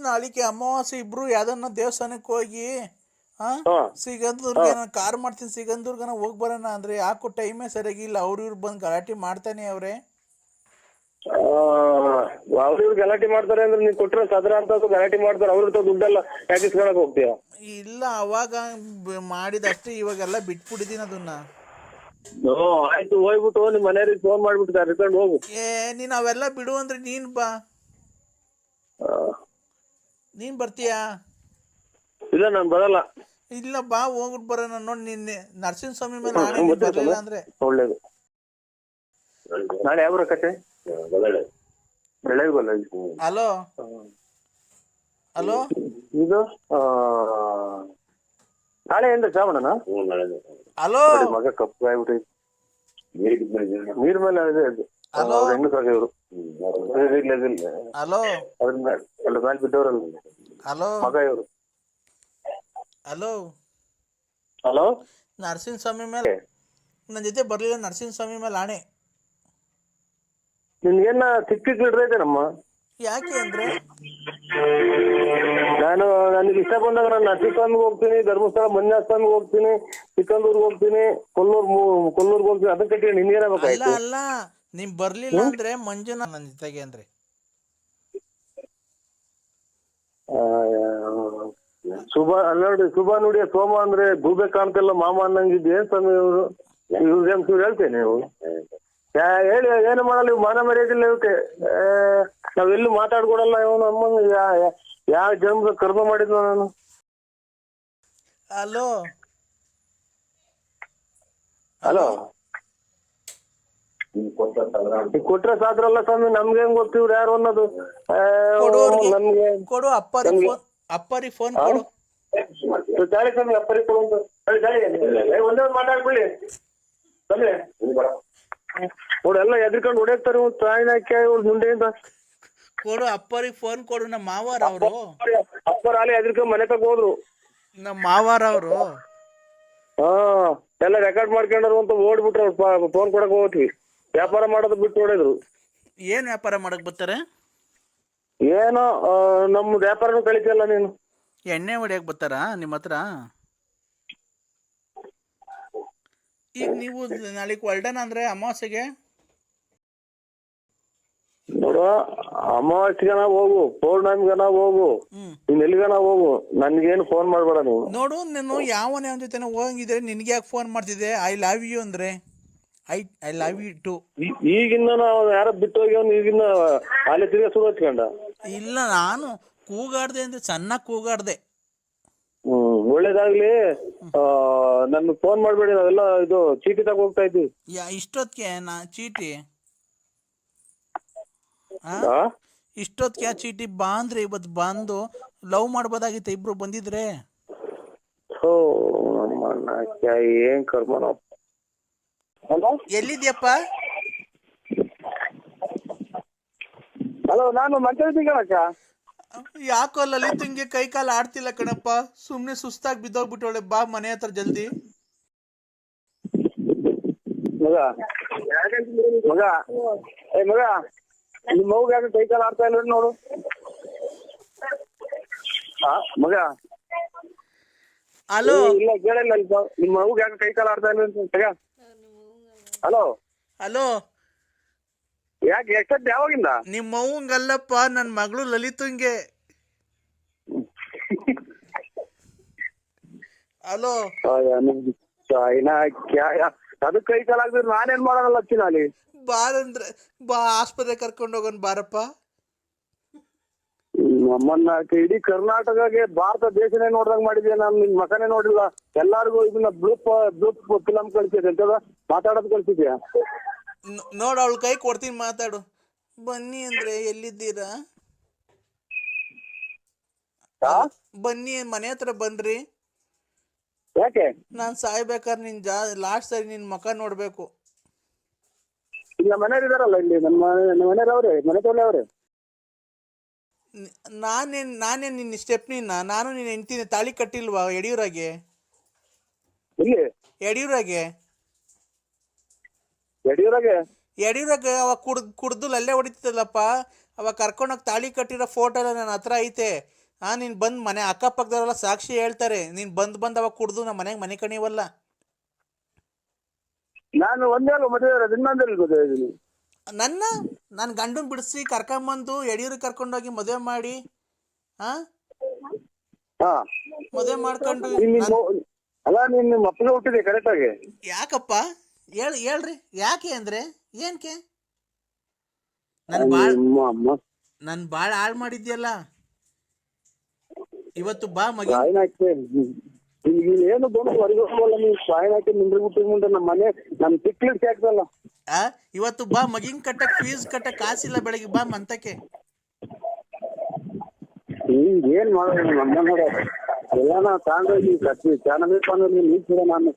ನಾಳಿಕೆ ಅಮಾವಾಸ್ಯೆ ಇಬ್ರು ಯಾವ್ದನ್ನ ದೇವಸ್ಥಾನಕ್ಕೆ ಹೋಗಿ ಹಾ ಸಿಗಂದೂರ್ಗೆ ನಾನು ಕಾರ್ ಮಾಡ್ತೀನಿ ಸಿಗಂದೂರ್ಗನ ಹೋಗಿ ಬರೋಣ ಅಂದ್ರೆ ಯಾಕೋ ಟೈಮೇ ಸರಿಯಾಗಿಲ್ಲ ಇವ್ರು ಬಂದು ಗಲಾಟೆ ಮಾಡ್ತಾನೆ ಅವ್ರೆ. ಅವ್ರು ಗಲಾಟೆ ಮಾಡ್ತಾರೆ ಅಂದ್ರೆ ನೀನ್ ಕೊಟ್ರೆ ಸದ್ರ ಅಂತ ಗಲಾಟೆ ಮಾಡ್ತಾರೆ ಅವ್ರ ದುಡ್ಡೆಲ್ಲ ಯಾಕೆ ಇಸ್ಕೊಳಕ್ ಹೋಗ್ತೀಯ? ಇಲ್ಲ ಅವಾಗ ಮಾಡಿದಷ್ಟೇ, ಇವಾಗೆಲ್ಲ ಬಿಟ್ಬಿಟ್ಟಿದ್ದೀನಿ ಅದನ್ನ. ಆಯ್ತು ಹೋಗ್ಬಿಟ್ಟು ನಿಮ್ ಮನೆಯವ್ರಿಗೆ ಫೋನ್ ಮಾಡ್ಬಿಟ್ಟು ಕರ್ಕೊಂಡು ಹೋಗು. ನೀನ್ ಅವೆಲ್ಲ ಬಿಡು ಅಂದ್ರೆ ನೀನ್ ಬಾ, ನೀನ್ ಬರ್ತೀಯಾ? ಇಲ್ಲ ನಾನ್ ಬರಲ್ಲ. ಇಲ್ಲ ಬಾ ಹೋಗ್ಬಿಟ್ಟು ಬರೋಣ. ನೋಡಿ ನಿನ್ನೆ ನರಸಿಂಹಸ್ವಾಮಿ ಮೇಲೆ ಆಣೆ ಬರ್ಲಿಲ್ಲ ಅಂದ್ರೆ ಒಳ್ಳೇದು. ನಾಳೆ ಯಾವ ಕತೆ? ಬೆಳಗ್ಗೆ ಹಲೋ ಹಲೋ ಇದು ನಾಳೆ ಏನ್ರಿ ಶ್ರಾವಣನ? ಹಲೋ ಮಗ ಕಪ್ಪು ಆಗ್ಬಿಟ್ಟು ನೀರ್ ಮೇಲೆ ಹೆಣ್ಣು ಸಾಕಿದ್ರು. ಹಲೋ ಅದ್ರ ಮೇಲೆ ಬಿದ್ದವ್ರಲ್ಲ ಹಲೋ ಮಗ ಇವರು. ಹಲೋ ಹಲೋ ನರಸಿಂಹಸ್ವಾಮಿ ಮೇಲೆ ನನ್ನ ಜೊತೆ ಬರ್ಲಿಲ್ಲ, ನರಸಿಂಹಸ್ವಾಮಿ ಮೇಲೆ ಆಣೆ. ನಿನ್ಗೇನ ಸಿಕ್ಕಿಡ್ರೈತೇನಮ್ಮ? ಯಾಕೆ ಅಂದ್ರೆ ನನಗೆ ಇಷ್ಟ ಬಂದಾಗ ನಾನು ನರಸಿಂಹಸ್ವಾಮಿಗೆ ಹೋಗ್ತೀನಿ, ಧರ್ಮಸ್ಥಳ ಮಂಜುನಾಥಸ್ವಾಮಿಗೆ ಹೋಗ್ತೀನಿ, ಚಿಕ್ಕಂದೂರ್ಗೆ ಹೋಗ್ತೀನಿ, ಕೊಲ್ಲೂರ್ಗೆ ಹೋಗ್ತೀನಿ. ಅದಕ್ಕೆ ನಿನ್ಗೇನಾಗಬೇಕಾಯ್ತು? ಅಲ್ಲ ನೀವ್ ಬರ್ಲಿಲ್ಲ ಅಂದ್ರೆ ಮಂಜುನಾಥ್ ನನ್ನ ಜೊತೆಗೆ ಅಂದ್ರೆ ನೋಡಿ ಶುಭ ನೋಡಿ ಸೋಮ ಅಂದ್ರೆ ಗೂಬೆ ಕಾಣ್ತಿಲ್ಲ ಮಾಮ ಅನ್ನಂಗಿದ್ ಏನ್ ಸ್ವಾಮಿ ಇವ್ರು? ಇವ್ರು ಹೇಳ್ತೇನೆ ನೀವು ಹೇಳಿ ಏನು ಮಾಡಲ್ಲ. ಇವ್ ಮಾನ ಮರ್ಯಾದಿಲ್ಲ ಇವಕ್ಕೆ. ನಾವೆಲ್ಲೂ ಮಾತಾಡ್ಕೊಡಲ್ಲ. ಇವನು ಅಮ್ಮಂಗ ಯಾವ ಜನ್ಮದ ಕರ್ಮ ಮಾಡಿದ್ನ ನಾನು? ಹಲೋ ಹಲೋ ಕೊಟ್ರೆ ಸಾದ್ರಲ್ಲ ಸ್ವಾಮಿ, ನಮ್ಗೆ ಹೆಂಗ್ ಗೊತ್ತಿವ್ರು ಯಾರು ಅನ್ನೋದು? ನಮ್ಗೆ ಕೊಡು, ಅಪ್ಪರಿಗೆ ಫೋನ್ ಕೊಡು. ಗಾಳಿ ಸ್ವಾಮಿ ಅಪ್ಪರಿಗೆ ಕೊಡು. ಒಂದೇ ಮಾತಾಡ್ಕೊಳ್ಳಿ ನೋಡಿ. ಎಲ್ಲ ಎದ್ರಕೊಂಡು ಹೊಡೆಯಕ್ತಾರೆ ತಾಯಿನಾಕಿ ಮುಂದೆಯಿಂದ. ಕೊಡು ಅಪ್ಪರಿಗೆ ಫೋನ್ ಕೊಡು. ನಮ್ಮ ಮಾವಾರ ಅವರು ಅಪ್ಪರ ಅಲ್ಲಿ ಎದ್ರಕೊಂಡ್ ಮನೆ ತಗ ಹೋದ್ರು. ನಮ್ಮ ಮಾವಾರ ಅವರು ಎಲ್ಲ ರೆಕಾರ್ಡ್ ಮಾಡ್ಕೊಂಡ್ರು ಅಂತ ಓಡ್ಬಿಟ್ರು. ಫೋನ್ ಕೊಡಕ್ ಹೋಗ್ತೀವಿ. ವ್ಯಾಪಾರ ಮಾಡೋದು ಬಿಟ್ಟು ಹೊಡೆದ್ರು. ಏನ್ ವ್ಯಾಪಾರ ಮಾಡಕ್ ಬರ್ತಾರೆ? ಏನೋ ನಮ್ಮ ವ್ಯಾಪಾರನೂ ಕಳಿತಿಯಲ್ಲ ನೀನು. ಎಣ್ಣೆ ಹೊಡಿಯಕ್ ಬರ್ತಾರ ನಿಮ್ಮ ಹತ್ರ? ಈಗ ನೀವು ನಾಳೆಗೆ ಹೊಲ್ಡನ ಅಂದ್ರೆ ಅಮಾವಾಸ್ಯೆಗೆ ನೋಡು, ಅಮಾವಾಸ್ಯೆಗನ ಹೋಗು, ಪೌರ್ಣಮಿಗನ ಹೋಗು, ನೀನ್ ಎಲ್ಲಿಗನ ಹೋಗು, ನನ್ಗೇನು ಫೋನ್ ಮಾಡ್ಬೇಡ ನೀವು. ನೋಡು, ನೀನು ಯಾವನೇ ಅವನ ಜೊತೆ ಹೋಗಿದ್ರೆ ನಿನ್ಗೆ ಯಾಕೆ ಫೋನ್ ಮಾಡ್ತಿದ್ದೆ? ಐ ಲವ್ ಯು ಅಂದ್ರೆ ಐ ಲವ್ ಯು ಟು. ಈಗಿನ್ನ ನಾವು ಯಾರ ಬಿಟ್ಟು ಹೋಗಿ ಅವ್ನು ಈಗಿನ್ನ ಅಲ್ಲಿ ತಿರ್ಗ ಶುರು ಹಚ್ಕೊಂಡ. ಇಲ್ಲ, ನಾನು ಕೂಗಾಡ್ದೆ ಅಂದ್ರೆ ಚೆನ್ನಾಗಿ ಕೂಗಾಡ್ದೆ. ಒಳ್ಳೇದಾಗ್ಲಿ. ನನ್ ಫೋನ್ ಮಾಡ್ಬೇಡಿ, ನಾವೆಲ್ಲ ಇದು ಚೀಟಿ ತಗ ಹೋಗ್ತಾ ಇದ್ವಿ. ಇಷ್ಟೊತ್ತಿಗೆ ಚೀಟಿ ಇಷ್ಟೊತ್ತಿಗೆ ಚೀಟಿ ಬಾ ಅಂದ್ರೆ ಇವತ್ತು ಬಂದು ಲವ್ ಮಾಡ್ಬೋದಾಗಿತ್ತು ಇಬ್ರು ಬಂದಿದ್ರೆ. ಏನ್ ಕರ್ಮ. ಎಲ್ಲಿದ್ಯಪ್ಪ? ಹಲೋ, ನಾನು ಮಂಚ ಕಣಕ್ಕ. ಯಾಕೋ ಲಲಿತಂಗೆ ಕೈ ಕಾಲು ಆಡ್ತಿಲ್ಲ ಕಣಪ್ಪ, ಸುಮ್ನೆ ಸುಸ್ತಾಗಿ ಬಿದ್ದೋಗ್ಬಿಟ್ಟವಳೆ. ಬಾ ಮನೆ ಹತ್ರ ಜಲ್ದಿ. ಮಗ ಮಗ ಮಗ ನಿಮ್ ಮಗು ಯಾಕೆ ಕೈ ಕಾಲು ಆಡ್ತಾ ಇಲ್ಲ ನೋಡು. ಮಗ ಹಲೋ ಇಲ್ಲ ಕೇಳಿಲ್ಲ. ನಿಮ್ ಮಗು ಯಾಕೆ ಕೈ ಕಾಲು ಆಡ್ತಾ ಇಲ್ಲ? ಹಲೋ ಹಲೋ ಯಾಕೆ ಎಷ್ಟೊತ್ತು ಯಾವಾಗಿಂದ? ನಿಮ್ಮ ಮೌಂಗಲ್ಲಪ್ಪ, ನನ್ನ ಮಗಳು ಲಲಿತಂಗೆ. ಹಲೋ ಅದು ಕೈ ಕಾಲಾಗ್ದ್ರೆ ನಾನೇನ್ ಮಾಡೋಲ್ಲ ಚಿನಾಲಿ. ಬಾರಂದ್ರೆ ಬಾ, ಆಸ್ಪತ್ರೆ ಕರ್ಕೊಂಡು ಹೋಗೋಣ ಬಾರಪ್ಪ. ನಮ್ಮನ್ನ ಇಡೀ ಕರ್ನಾಟಕಗೆ ಭಾರತ ದೇಶನೇ ನೋಡ್ದಂಗ್ ಮಾಡಿದ್ಯಾ. ನಾನು ನಿನ್ ಮಕನೇ ನೋಡಿಲ್ಲ. ಎಲ್ಲಾರ್ಗು ಇದನ್ನ ಬ್ಲೂಪ್ ಫಿಲಂ ಕಳ್ಸಿದ್ಯ ಅಂತದ ಮಾತಾಡೋದು ಕಳ್ಸಿದ್ಯಾ? ನೋಡ, ಅವಳ ಕೈ ಕೊಡ್ತೀನಿ, ಮಾತಾಡು. ಬನ್ನಿ ಅಂದ್ರೆ ಎಲ್ಲಿದ್ದೀರಾ? ಬನ್ನಿ, ಮನೆ ಹತ್ರ ಬನ್ರಿ. ಯಾಕೆ? ನಾನ್ ಸಾಯ್ಬೇಕಾದ್ರೆ ನಿನ್ ಲಾಸ್ಟ್ ಸರಿ ನಿನ್ ಮಕ ನೋಡ್ಬೇಕು. ಇಲ್ಲ ಮನೆಯವ್ರು ಇದಾರಲ್ಲ ಇಲ್ಲಿ, ನಮ್ಮ ಮನೆಯವ್ರು ಅವ್ರೆ, ಮನೆ ತೋಲೆ ಅವ್ರೆ. ನಾನೇನ್ ನಿನ್ನ ಸ್ಟೆಪ್ನಿನ? ನಾನು ನೀನ್ ಹೆಂಡ್ತೀನಿ. ತಾಳಿ ಕಟ್ಟಿಲ್ವಾ ಯಡಿಯೂರಾಗೆ? ಇಲ್ಲಿ ಯಡಿಯೂರಾಗೆ ಯಡಿಯೂರಾಗೆ ಅವಾಗ ಕುಡ್ದು ಅಲ್ಲೇ ಹೊಡಿತಿದ್ದಲ್ಲಪ್ಪ. ಅವಾಗ ಕರ್ಕೊಂಡೋಗಿ ತಾಳಿ ಕಟ್ಟಿರೋ ಫೋಟೋ ಎಲ್ಲ ನನ್ನ ಹತ್ರ ಐತೆ. ನೀನು ಬಂದು ಮನೆ ಅಕ್ಕಪಕ್ಕದವರೆಲ್ಲ ಸಾಕ್ಷಿ ಹೇಳ್ತಾರೆ, ನೀನು ಬಂದು ಅವಾಗ ಕುಡ್ದು ನಮ್ಮ ಮನೆಗೆ ಮನೆ ಕಣಿವಲ್ಲ. ನಾನು ಒಂದೇ ಅಲ್ಲ ಮದುವೆ ಇರೋದು, ಇನ್ನೊಂದಲ್ಲಿ ಮದುವೆ ಇದ್ದೀನಿ. ನನ್ನ ಗಂಡನ್ ಬಿಡಿಸಿ ಕರ್ಕೊಂಬಂದು ಯಡಿಯೂರಿಗೆ ಕರ್ಕೊಂಡೋಗಿ ಮದುವೆ ಮಾಡಿ ಮದುವೆ ಮಾಡ್ಕೊಂಡು ಅಲ್ಲ ನೀನ್ ನಿಮ್ಮ ಅಪ್ಪನ ಹುಟ್ಟಿದೆ ಕರೆಕ್ಟ್ ಆಗಿ. ಯಾಕಪ್ಪ ಹೇಳ್ರಿ ಯಾಕೆ ಅಂದ್ರೆ ಏನ್ಕೆ ನನ್ ಬಾಳ ಹಾಳು ಮಾಡಿದ್ಯಲ್ಲ. ಇವತ್ತು ಬಾ ಮಗಿ ಏನು ಬಂದು ಹೊರಗೋಲ್ಲ, ನೀವು ಸಾಯನ್ ಹಾಕಿ ನಿಂದ್ರಬಿಟ್ಟು ಮುಂದೆ ನಮ್ಮ ಮನೆ ನಮ್ ತಿಕ್ಲಿಕ್ಕೆ ಆಗ್ತಲ್ಲ. ಇವತ್ತು ಬಾ ಮಗಿನ್ ಕಟ್ಟಕ್ ಫೀಸ್ ಕಟ್ಟಕ್ ಕಾಸಿಲ್ಲ, ಬೆಳಗ್ಗೆ ಬಾ ಮಂತಕ್ಕೆ. ಏನ್ ಮಾಡೋದು ನಮ್ಮ ನೋಡ ಎಲ್ಲ ತಗೊಂಡೋಗಿ ಚೆನ್ನಾಗಬೇಕು ಅಂದ್ರೆ ನೀಡ್ತೀರ ನಾನು.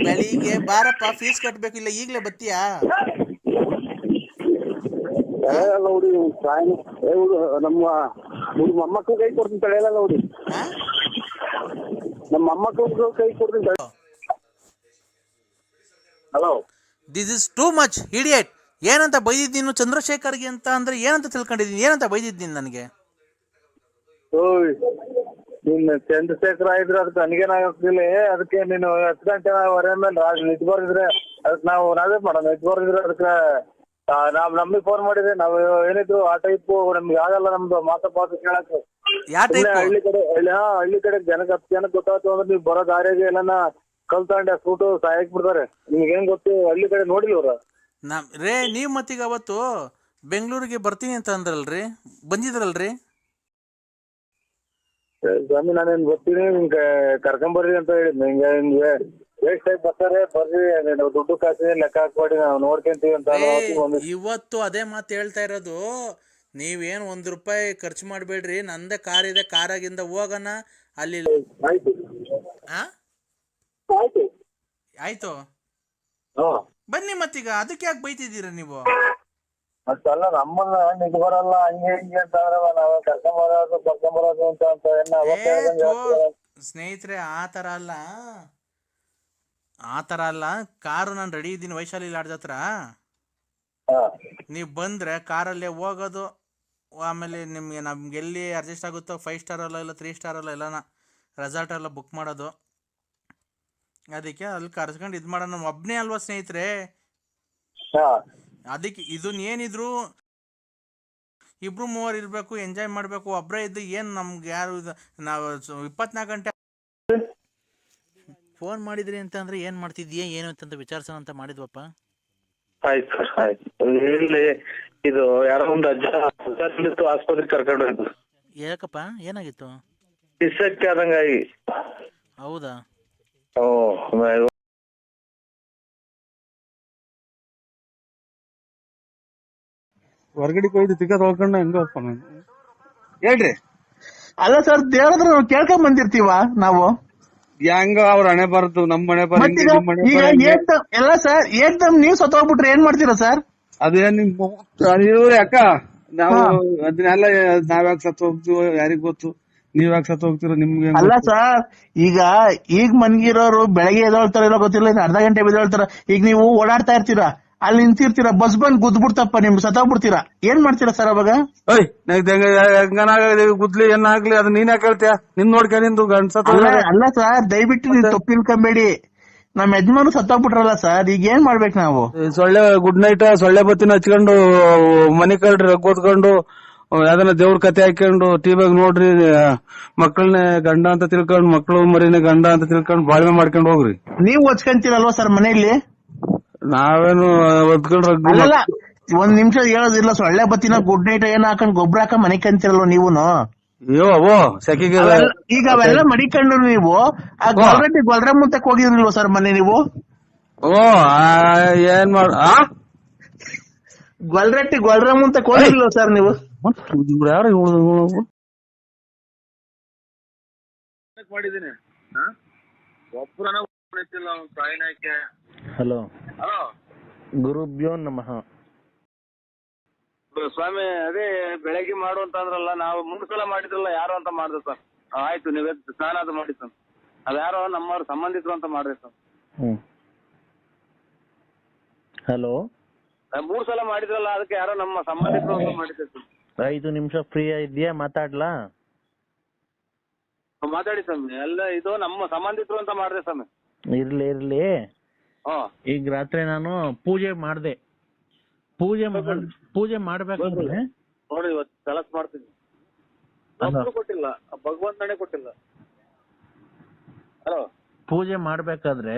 ಬೆಳಿಗ್ಗೆ ಬಾರಪ್ಪ ಫೀಸ್ ಕಟ್ಬೇಕು, ಇಲ್ಲ ಈಗ್ಲೇ ಬತ್ತೀಯಾ? ತಳೆಯಲ್ಲ ಹುಡಿ ಸಾಯನ್ ನಮ್ಮ ಮೊಮ್ಮಕ್ಕಳು ಕೈ ಕೊಡ್ತೀನಿ, ತಳೆಯಲ್ಲ ಹುಡಿ ನಮ್ಮ ಮೊಮ್ಮಕ್ಕಳು ಕೈ ಕೊಡ್ತೀನಿ. Hello, this is too much idiot. ಏನಂತ ಬೈದಿದ್ದೀನಿ ಚಂದ್ರಶೇಖರ್ಗೆ ಅಂತ ಅಂದ್ರೆ ಏನಂತ ತಿಳ್ಕೊಂಡಿದ್ದೀನಿ, ಏನಂತ ಬೈದಿದ್ದೀನಿ ನನಗೆ? ಓಯ್ ನೀನ್ ಚಂದ್ರಶೇಖರ ಇದ್ರೆ ಅದಕ್ಕೆ ನನಗೇನಾಗ್ತಿಲ್ಲ, ಅದಕ್ಕೆ ನೀನು 10 ಗಂಟೆವರೆ ಮೇಲೆ ನಿಜ ಬರ್ದಿದ್ರೆ ಅದಕ್ಕೆ ನಾವೇ ಮಾಡೋಣ. ನಿಜ ಬರ್ದಿದ್ರೆ ಅದಕ್ಕೆ ನಮಗೆ ಫೋನ್ ಮಾಡಿದ್ರೆ ನಾವು ಏನಿದ್ರು ಆ ಟೈಪ್ ನಮ್ಗೆ ಆಗಲ್ಲ, ನಮ್ದು ಮಾತು ಕೇಳಕ್ಕೆ. ಹಳ್ಳಿ ಕಡೆ ಜನಕ್ಕೆ ಗೊತ್ತಾಯ್ತು ಅಂದ್ರೆ ನೀವು ಬರೋ ದಾರಿಗೆ ಎಲ್ಲನ ಕಲ್ತಾಂಡೆ ಫ್ರೂಟು ಸಾಯಕ್ ಬಿಡ್ತಾರೆ. ನಿಮ್ಗೆ ಏನ್ ಗೊತ್ತು, ಹಳ್ಳಿ ಕಡೆ ನೋಡಿಲ್ಲ ಅವ್ರ ನೀವ್ ಮತ್ತೀಗ ಅವತ್ತು ಬೆಂಗಳೂರಿಗೆ ಬರ್ತೀನಿ ಅಂತ ಅಂದ್ರಲ್ರಿ, ಬಂದಿದ್ರಲ್ರಿ? ಸ್ವಾಮಿ ನಾನೇನ್ ಬರ್ತೀನಿ, ನಿಮ್ಗೆ ಕರ್ಕೊಂಬರ್ರಿ ಅಂತ ಹೇಳಿದ್. ನಿಮ್ಗೆ ವೇಸ್ಟ್ ಆಗಿ ಬರ್ತಾರೆ, ಬರ್ರಿ ದುಡ್ಡು ಕಾಸು ಲೆಕ್ಕ ಹಾಕ್ಬೇಡಿ, ನಾವು ನೋಡ್ಕೊಂತೀವಿ ಅಂತ. ಇವತ್ತು ಅದೇ ಮಾತು ಹೇಳ್ತಾ ಇರೋದು. ನೀವೇನು ₹1 ಖರ್ಚು ಮಾಡ್ಬೇಡ್ರಿ, ನಂದೇ ಕಾರ್ ಇದೆ, ಕಾರಾಗಿಂದ ಹೋಗೋಣ ಅಲ್ಲಿ. ಆಯ್ತು ಬನ್ನಿ. ಮತ್ತೀಗ ಅದಕ್ಕೆ ಯಾಕೆ ಬೈತಿದ್ದೀರ ನೀವು? ಮತ್ತಲ್ಲ ನಮ್ಮನ್ನ ನಿಜ ಬರಲ್ಲ ಹಂಗೆ ಹಿಂಗೆ ಅಂತ ನಾವು ಕರ್ಕೊಂಬರೋದು ಅಂತ. ಸ್ನೇಹಿತರೆ ಆ ತರ ಅಲ್ಲ. ಕಾರು ನಾನು ರೆಡಿ ಇದ್ದೀನಿ ವೈಶಾಲಿ ಲಾಡ್ಜ್ ಹತ್ರ. ನೀವು ಬಂದ್ರೆ ಕಾರಲ್ಲೇ ಹೋಗೋದು, ಆಮೇಲೆ ನಮ್ಗೆ ಎಲ್ಲಿ ಅಡ್ಜಸ್ಟ್ ಆಗುತ್ತೋ 5 ಸ್ಟಾರ್ ಅಲ್ಲ, ಇಲ್ಲ 3 ಸ್ಟಾರ್ ಅಲ್ಲ, ಎಲ್ಲನ ರೆಸಾರ್ಟ್ ಎಲ್ಲ ಬುಕ್ ಮಾಡೋದು. ಅದಕ್ಕೆ ಅಲ್ಲಿ ಕರ್ಸ್ಕೊಂಡು ಇದು ಮಾಡೋಣ. ಒಬ್ಬನೇ ಅಲ್ವಾ ಸ್ನೇಹಿತರೆ, ಅದಕ್ಕೆ ಇದನ್ನೇನಿದ್ರು 2-3 ಇರಬೇಕು, ಎಂಜಾಯ್ ಮಾಡಬೇಕು. ಒಬ್ಬರೇ ಇದ್ದು ಏನು ನಮ್ಗೆ ಯಾರು ನಾವು 24 ಗಂಟೆ ಫೋನ್ ಮಾಡಿದ್ರಿ ಅಂತ ಅಂದ್ರೆ ಏನು ಮಾಡ್ತಿದ್ಯಾ ಏನು ಅಂತ ವಿಚಾರಿಸೋಣ ಅಂತ ಮಾಡಿದ್ವಪ್ಪ. ಆಯ್ತು ಸರ್, ಆಯ್ತು. ಇಲ್ಲಿ ಇದು ಯಾರೋ ಒಂದು ಅಜ್ಜ ಆಸ್ಪತ್ರೆಗೆ ಕರ್ಕೊಂಡು ಹೋಯ್ತು. ಯಾಕಪ್ಪ, ಏನಾಗಿತ್ತು? ಡಿಸ್ಸೆಕ್ಟ್ ಆದಂಗಾಗಿ. ಹೌದಾ? ಹೊರಗಡೆ ಹೋಯ್ದು ತಿಕ್ಕ ತೊಳ್ಕೊಂಡ ಹೆಂಗಪ್ಪ ನಾನು ಹೇಳ್ರಿ. ಅಲ್ಲ ಸರ್, ದೇವ್ರ ನಾವು ಕೇಳ್ಕೊಂಡ್ ಬಂದಿರ್ತೀವ ನಾವು. ಹೆಂಗ ಅವ್ರ ಹಣೆ ಬರತ್ತು, ನಮ್ ಮನೆ ಬರ ಎಲ್ಲ ಸರ್. ಏಕ್ದಮ್ ನೀವ್ ಸತ್ತೋಗ್ಬಿಟ್ರೆ ಏನ್ ಮಾಡ್ತೀರಾ ಸರ್? ಅದೇನ್ ಇವ್ರಿ ಅಕ್ಕ, ನಾವು ಅದನ್ನೆಲ್ಲ ನಾವ್ಯಾಕೆ ಸತ್ತು ಹೋಗ್ತೀವೋ ಯಾರಿಗ್ ಗೊತ್ತು, ನೀವ್ ಯಾಕೆ ಸತ್ತು ಹೋಗ್ತೀರೋ ನಿಮ್ಗೆ. ಅಲ್ಲ ಸರ್, ಈಗ ಮನ್ಗಿರೋರು ಬೆಳಗ್ಗೆ ಎದೊಳ್ತಾರ ಇಲ್ಲ ಗೊತ್ತಿಲ್ಲ, ಅರ್ಧ ಗಂಟೆ ಬಿದ್ದೊಳ್ತಾರ. ಈಗ ನೀವು ಓಡಾಡ್ತಾ ಇರ್ತೀರಾ, ಅಲ್ಲಿ ನಿಂತಿರ್ತೀರಾ, ಬಸ್ ಬಂದ್ ಗುದ್ಬಿಡ್ತಪ್ಪ, ನಿಮ್ಗೆ ಸತ್ತೋಗ್ಬಿಡ್ತೀರಾ, ಏನ್ ಮಾಡ್ತೀರಾ ಸರ್ ಅವಾಗ? ಗುದ್ಲಿ ಏನಾಗ್ಲಿ ಅದು ನೀನ್ ಯಾಕೆ ಹೇಳ್ತೀಯ? ನಿನ್ ನೋಡ್ಕ ನಿಂದು ಗಂಡ. ಅಲ್ಲ ಸರ್, ದಯವಿಟ್ಟು ನೀವು ತಪ್ಪಿಲ್ಕೊಂಬೇಡಿ. ನಮ್ ಯಜಮಾನು ಸತ್ತೋಗ್ಬಿಟ್ರಲ್ಲ ಸರ್, ಈಗ ಏನ್ ಮಾಡ್ಬೇಕು ನಾವು? ಸೊಳ್ಳೆ ಗುಡ್ ನೈಟ್ ಸೊಳ್ಳೆ ಬತ್ತಿನ ಹಚ್ಕೊಂಡು ಮನೆ ಕಳ್ರಿ ರಗ್ ಓದ್ಕೊಂಡು ಯಾವ್ದನ್ನ ದೇವ್ರ ಕತೆ ಹಾಕೊಂಡು ಟಿವಿಯಾಗ ನೋಡ್ರಿ, ಮಕ್ಕಳನ್ನ ಗಂಡ ಅಂತ ತಿಳ್ಕೊಂಡ್, ಮಕ್ಳು ಮರಿನ ಗಂಡ ಅಂತ ತಿಳ್ಕೊಂಡ್ ಬಾಳ್ವೆ ಮಾಡ್ಕೊಂಡ್ ಹೋಗ್ರಿ. ನೀವ್ ಹೊಚ್ಕೊಂತೀರಲ್ವಾ ಸರ್ ಮನೆಯಲ್ಲಿ? ನಾವೇನು ಒದ್ಕೊಂಡ್ ಅಲ್ಲ, ಒಂದ್ ನಿಮಿಷ ಹೇಳೋದಿಲ್ಲ. ಸೊಳ್ಳೆ ಬತ್ತಿನ ಗುಡ್ ನೈಟ್ ಏನ್ ಹಾಕೊಂಡ್ ಗೊಬ್ಬರ ಹಾಕ ಮನೆ ಕಂತಿರಲ್ವ ನೀವುನು? ಸೆಕೆಗೆ ಈಗ ಅವೆಲ್ಲ ಮಡಿಕೊಂಡು ನೀವು ಗೊಲ್ರ ಮುಂತಕ್ ಹೋಗಿದ್ರಿಲ್ವ ಸರ್ ಮನೆ ನೀವು? ಏನ್ ಗೊಲ್ರ ಮುಂತಕ್ ಹೋಗಿರ್ಲಿಲ್ವ ಸರ್ ನೀವು? ಯಾರು ಮಾಡಿದ್ದೀನಿ ಹಲೋ, ಗುರುಭ್ಯೋ ನಮಃ. ಸ್ವಾಮಿ, ಅದೇ ಬೆಳಗ್ಗೆ ಮಾಡು ಅಂತ ಅಂದ್ರಲ್ಲ, ನಾವು ಮುಂದ್ಸಲ ಮಾಡಿದ್ರಲ್ಲ ಯಾರು ಅಂತ ಮಾಡ್ದೆ ಸರ್. ಆಯ್ತು, ನೀವೇ ಸ್ನಾನ ಅದು ಮಾಡಿ ಸರ್. ಅದ್ಯಾರೋ ನಮ್ಮವ್ರ ಸಂಬಂಧಿಕರು ಅಂತ ಮಾಡ್ದೆ ಸರ್. ಹಲೋ 3 ಸಲ ಮಾಡಿದ್ರಲ್ಲ ಅದಕ್ಕೆ ಯಾರೋ ನಮ್ಮ ಸಂಬಂಧಿಕರು ಅಂತ ಮಾಡಿದ್ದೆ ಸ್ವಾಮಿ. 5 ನಿಮಿಷ ಫ್ರೀ ಇದೆಯಾ, ಮಾತಾಡ್ಲಾ? ಮಾತಾಡಿ ಸ್ವಾಮಿ. ಎಲ್ಲ ಇದು ನಮ್ಮ ಸಂಬಂಧಿಕರು ಅಂತ ಮಾಡಿದೆ ಸ್ವಾಮಿ. ಇರ್ಲಿ. ಈಗ ರಾತ್ರಿ ನಾನು ಪೂಜೆ ಮಾಡ್ದೆ. ಪೂಜೆ ಮಾಡ್ಬೇಕಂದ್ರೆ ನೋಡಿ ಇವತ್ತು ಕೆಲಸ ಮಾಡ್ತೀನಿ. ಒಬ್ರು ಕೊಟ್ಟಿಲ್ಲ, ಭಗವಂತನೇ ಕೊಟ್ಟಿಲ್ಲ. ಹಲೋ, ಪೂಜೆ ಮಾಡ್ಬೇಕಾದ್ರೆ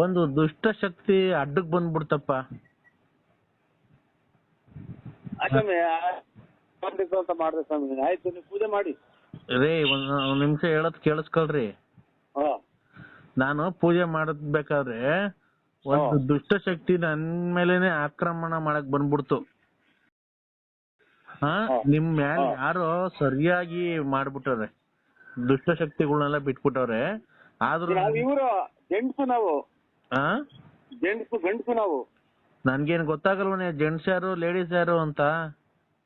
ಒಂದು ದುಷ್ಟ ಶಕ್ತಿ ಅಡ್ಡಕ್ ಬಂದ್ಬಿಡ್ತಪ್ಪ. ಸ್ವಾಮಿ ಸಂಬಂಧಿಕರು ಅಂತ ಮಾಡಿದೆ ಸ್ವಾಮಿ. ಆಯ್ತು, ನೀವು ಪೂಜೆ ಮಾಡಿ ರೇ. ಒಂದ್ ನಿಮಿಷ ಹೇಳೋದ್ ಕೇಳಿಸ್ಕೊಳ್ರಿ. ನಾನು ಪೂಜೆ ಮಾಡಬೇಕಾದ್ರೆ ಒಂದು ದುಷ್ಟ ಶಕ್ತಿ ನನ್ ಮೇಲೆನೆ ಆಕ್ರಮಣ ಮಾಡಕ್ ಬಂದ್ಬಿಡ್ತು. ನಿಮ್ ಮ್ಯಾಲ ಯಾರೋ ಸರಿಯಾಗಿ ಮಾಡ್ಬಿಟ್ಟವ್ರೆ, ದುಷ್ಟ ಶಕ್ತಿಗಳನ್ನೆಲ್ಲ ಬಿಟ್ಬಿಟ್ಟವ್ರೆ. ಆದ್ರೂ ಇವರು ಜೆಂಟ್ಸು, ನಾವು ಗಂಡಸು ನಾವು. ನನ್ಗೇನ್ ಗೊತ್ತಾಗಲ್ವನೇ ಜೆಂಟ್ಸ್ ಯಾರು ಲೇಡೀಸ್ ಯಾರು ಅಂತ.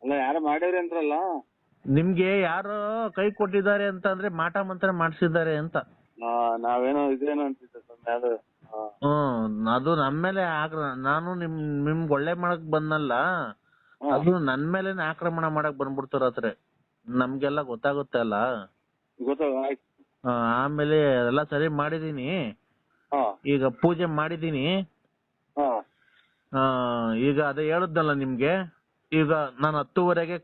ಅಲ್ಲ, ಯಾರು ಮಾಡ್ಯಾವ್ರಿ ಅಂದ್ರಲ್ಲ. ನಿಮ್ಗೆ ಯಾರೋ ಕೈ ಕೊಟ್ಟಿದ್ದಾರೆ ಅಂತ ಅಂದ್ರೆ ಮಾಟ ಮಂತ್ರ ಮಾಡ್ಸಿದ್ದಾರೆ ಅಂತ. ನಾವೇನೋ ಇದೇನೋ ಅಂತಿದ್ದೆ ಸ್ವಾಮಿ. ಅದು ಅದು ನನ್ ಮೇಲೆ ನಾನು ನಿಮ್ಗೆ ಒಳ್ಳೆ ಮಾಡಕ್ ಬಂದಲ್ಲ, ಅದು ನನ್ ಮೇಲೆ ಆಕ್ರಮಣ ಮಾಡಕ್ ಬಂದ್ಬಿಡ್ತಾರತ್ರೆ. ನಮ್ಗೆಲ್ಲ ಗೊತ್ತಾಗುತ್ತೆ ಅಲ್ಲ. ಆಮೇಲೆ ಎಲ್ಲ ಸರಿ ಮಾಡಿದೀನಿ. ಈಗ ಪೂಜೆ ಮಾಡಿದೀನಿ. ಈಗ ಅದೇ ಹೇಳುದ್ನಲ್ಲ ನಿಮ್ಗೆ. ಈಗ ನಾನು 10:30ಗೆ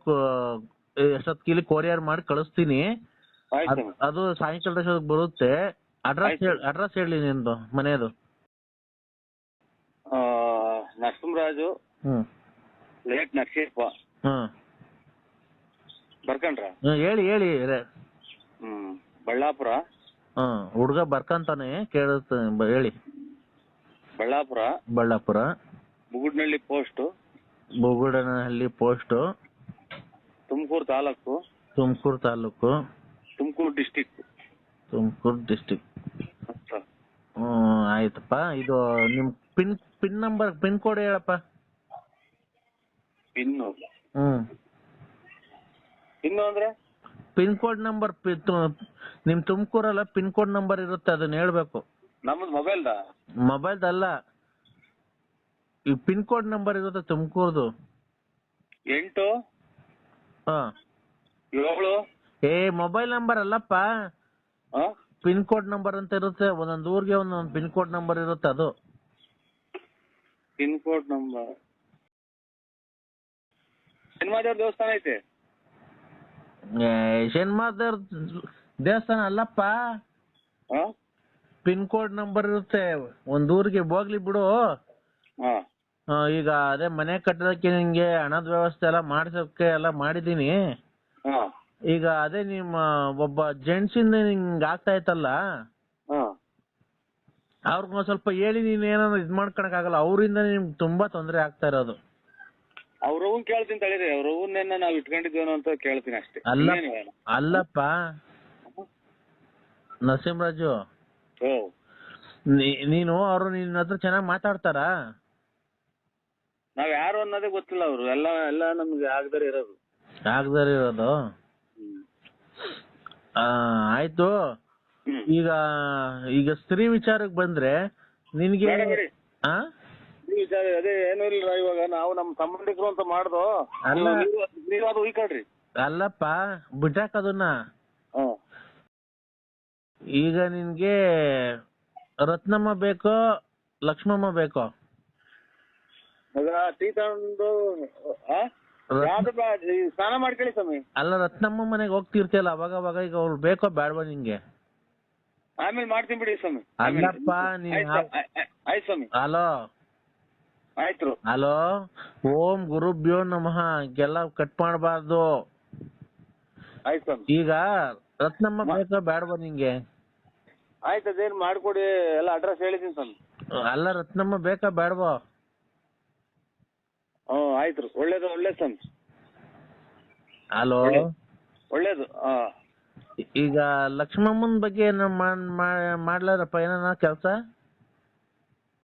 ಎಷ್ಟೊತ್ತಿಗೆ ಕೊರಿಯರ್ ಮಾಡಿ ಕಳಿಸ್ತೀನಿ. ಅದು ಸಾಯಂಕಾಲ ಬರುತ್ತೆ. ಅಡ್ರೆಸ್ ಹೇಳಿ ನಿಂದು ಮನೆಯದು. ನರಸಿಂಹರಾಜು ಲೇಟ್ ನಕ್ಷೇಪ. ಬರ್ಕಂಡ್ರ? ಹೇಳಿ. ಬಳ್ಳಾಪುರ. ಹುಡ್ಗ ಬರ್ಕಂತಾನೆ ಕೇಳುತ್ತೆ, ಹೇಳಿ. Ballapura Bugudnahalli post, Tumakuru taluk, Tumakuru district. ಆಯ್ತಪ್ಪ. ಇದು ನಿಮ್ ಪಿನ್ ನಂಬರ್, ಪಿನ್ ಕೋಡ್ ಹೇಳಪ್ಪ. ಇನ್ನು ಅಂದ್ರೆ ಪಿನ್ ಕೋಡ್ ನಂಬರ್, ನಿಮ್ ತುಮಕೂರಲ್ಲ ಪಿನ್ ಕೋಡ್ ನಂಬರ್ ಇರುತ್ತೆ, ಅದನ್ನ ಹೇಳ್ಬೇಕು. ನಮ್ದು ಮೊಬೈಲ್ದಲ್ಲ, ಈ ಪಿನ್ ಕೋಡ್ ನಂಬರ್ ಇರುತ್ತೆ ತುಮಕೂರ್ದು. 8 7 ಮೊಬೈಲ್ ನಂಬರ್ ಅಲ್ಲಪ್ಪ, ಪಿನ್ ಕೋಡ್ ನಂಬರ್ ಅಂತ ಇರುತ್ತೆ. ಒಂದೊಂದು ಊರಿಗೆ ಒಂದೊಂದು ಪಿನ್ ಕೋಡ್ ನಂಬರ್ ಇರುತ್ತೆ. ಅದು ಪಿನ್ ಕೋಡ್ ನಂಬರ್. ಶನಿಮಾದೇವ್ರ ದೇವಸ್ಥಾನ ಐತೆ. ಶನಿಮಾದೇವ್ರ ದೇವಸ್ಥಾನ ಅಲ್ಲಪ್ಪ, ಪಿನ್ ಕೋಡ್ ನಂಬರ್ ಇರುತ್ತೆ. ಒಂದ್ ಊರಿಗೆ ಹೋಗ್ಲಿ ಬಿಡು. ಈಗ ಅದೇ ಮನೆ ಕಟ್ಟೋದಕ್ಕೆ ನಿಂಗೆ ಹಣದ ವ್ಯವಸ್ಥೆ ಎಲ್ಲ ಮಾಡ್ಸೋಕೆ ಎಲ್ಲ ಮಾಡಿದೀನಿ. ಈಗ ಅದೇ ನಿಮ್ಮ ಒಬ್ಬ ಜೆಂಟ್ಸ್ ಇಂದ ನಿಂಗೆ ಆಗ್ತಾ ಇತ್ತಲ್ಲ, ಅವ್ರಿಗೊಂದ್ ಸ್ವಲ್ಪ ಹೇಳಿ ನೀನ್ ಏನಾದ್ರು ಇದ್ ಮಾಡ್ಕೊಳಕ್ ಆಗಲ್ಲ. ಅವರಿಂದ ನಿಮ್ಗೆ ತುಂಬಾ ತೊಂದರೆ ಆಗ್ತಾ ಇರೋದು. ಅವ್ರವ್ನ್ ಕೇಳ್ತೀನಿ ತಡೀರಿ. ಅವ್ರವ್ನ ನಾವ್ ಇಟ್ಕೊಂಡಿದ್ದೇನೋ ಅಂತ ಕೇಳ್ತೀನಿ ಅಷ್ಟೇ. ಅಲ್ಲಪ್ಪ ನರಸಿಂಹರಾಜು, ನೀನು ಅವರು ನಿನ್ನ ಹತ್ರ ಚೆನ್ನಾಗಿ ಮಾತಾಡ್ತಾರಾ? ನಾವ್ ಯಾರು ಅನ್ನೋದೇ ಗೊತ್ತಿಲ್ಲ. ಅವ್ರು ಎಲ್ಲ ನಮ್ಗೆ ಆಗದಾರೆ ಇರೋದು. ಆಯ್ತು. ಈಗ ಸ್ತ್ರೀ ವಿಚಾರಕ್ಕೆ ಬಂದ್ರೆ ನಿನ್ಗೆ ವಿಚಾರ ಅದೇ ಏನೂ ಇಲ್ಲ. ಇವಾಗ ನಾವು ನಮ್ ಸಂಬಂಧಿಕರು ಅಂತ ಮಾಡ್ದು. ನೀವು ಅದು ಉಯ್ಕೊಳ್ರಿ. ಅಲ್ಲಪ್ಪ ಬಿಟ್ಟಾಕದನ್ನ. ಈಗ ನಿನ್ಗೆ ರತ್ನಮ್ಮ ಬೇಕೋ ಲಕ್ಷ್ಮಮ್ಮ ಬೇಕೋ? ಟೀ ತಗೊಂಡು ಸ್ನಾನ ಮಾಡ್ಕೊಳ್ಳಿ ಸ್ವಾಮಿ. ಅಲ್ಲ, ರತ್ನಮ್ಮ ಮನೆಗೆ ಹೋಗ್ತಿರ್ತಿಯಲ್ಲ ಅವಾಗ, ಈಗ ಅವ್ರು ಬೇಕೋ ಬೇಡವಾ ನಿಂಗೆ? ಆಮೇಲೆ ಮಾಡ್ತೀನಿ ಬಿಡಿ ಸ್ವಾಮಿ. ಅಲ್ಲಪ್ಪ ಆಯ್ತು ಸ್ವಾಮಿ. ಹಲೋ, ಆಯ್ತು. ಹಲೋ, ಓಂ ಗುರುಭ್ಯೋ ನಮಃ. ಎಲ್ಲ ಕಟ್ ಮಾಡಬಾರ್ದು. ಆಯ್ತು ಸ್ವಾಮಿ. ಈಗ ರತ್ನಮ್ಮ ಬೇಕೋ ಬೇಡವಾ ನಿಂಗೆ? ಆಯ್ತು, ಅದೇನು ಮಾಡ್ಕೊಡಿ. ಎಲ್ಲ ಅಡ್ರೆಸ್ ಹೇಳಿದೀನಿ ಸ್ವಾಮಿ. ಅಲ್ಲ, ರತ್ನಮ್ಮ ಬೇಕಾ ಬೇಡವಾ? ಆಯ್ತು. ಒಳ್ಳೇದು ಸ್ವಾಮಿ. ಹಲೋ, ಒಳ್ಳೇದು. ಈಗ ಲಕ್ಷ್ಮಮ್ಮನ ಬಗ್ಗೆ ಮಾಡ್ಲಾರಪ್ಪ ಏನ ಕೆಲ್ಸ?